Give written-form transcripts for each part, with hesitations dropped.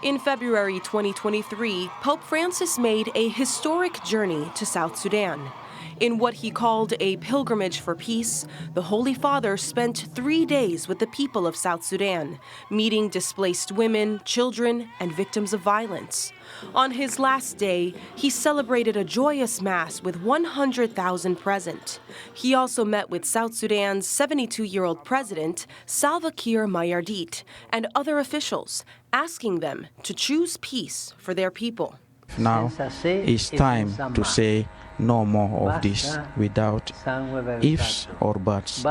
In February 2023, Pope Francis made a historic journey to South Sudan. In what he called a pilgrimage for peace, the Holy Father spent 3 days with the people of South Sudan, meeting displaced women, children, and victims of violence. On his last day, he celebrated a joyous mass with 100,000 present. He also met with South Sudan's 72-year-old president, Salva Kiir Mayardit, and other officials, asking them to choose peace for their people. Now it's time to say no more of this without ifs or buts.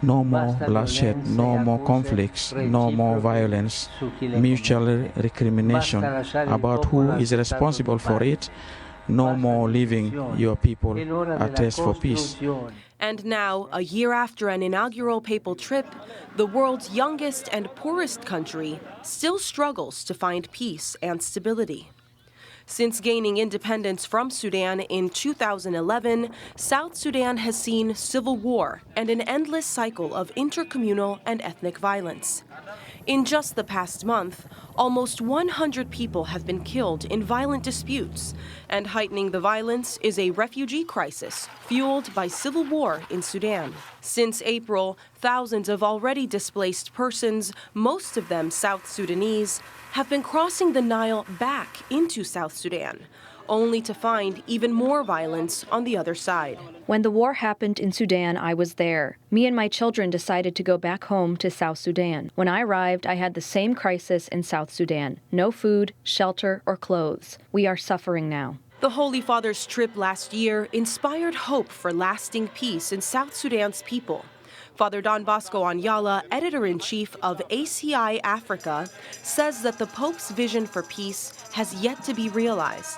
No more bloodshed, no more conflicts, no more violence, mutual recrimination about who is responsible for it, no more leaving your people at rest for peace. And now, a year after an inaugural papal trip, the world's youngest and poorest country still struggles to find peace and stability. Since gaining independence from Sudan in 2011, South Sudan has seen civil war and an endless cycle of intercommunal and ethnic violence. In just the past month, almost 100 people have been killed in violent disputes, and heightening the violence is a refugee crisis fueled by civil war in Sudan. Since April, thousands of already displaced persons, most of them South Sudanese, have been crossing the Nile back into South Sudan, only to find even more violence on the other side. When the war happened in Sudan, I was there. Me and my children decided to go back home to South Sudan. When I arrived, I had the same crisis in South Sudan. No food, shelter, or clothes. We are suffering now. The Holy Father's trip last year inspired hope for lasting peace in South Sudan's people. Father Don Bosco Anyala, editor-in-chief of ACI Africa, says that the Pope's vision for peace has yet to be realized.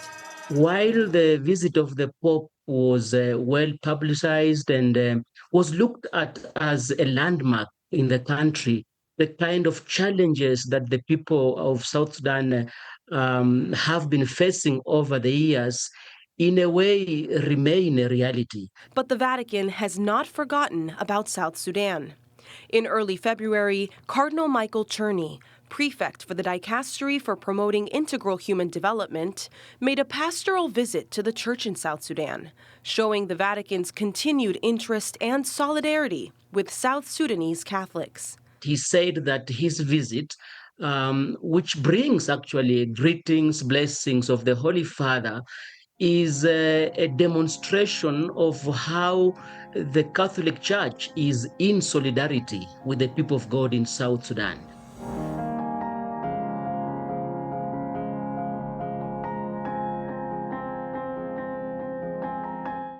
While the visit of the Pope was well publicized and was looked at as a landmark in the country, the kind of challenges that the people of South Sudan have been facing over the years, in a way, remain a reality. But the Vatican has not forgotten about South Sudan. In early February, Cardinal Michael Czerny, prefect for the Dicastery for Promoting Integral Human Development, made a pastoral visit to the church in South Sudan, showing the Vatican's continued interest and solidarity with South Sudanese Catholics. He said that his visit, which brings actually greetings, blessings of the Holy Father, is a demonstration of how the Catholic Church is in solidarity with the people of God in South Sudan.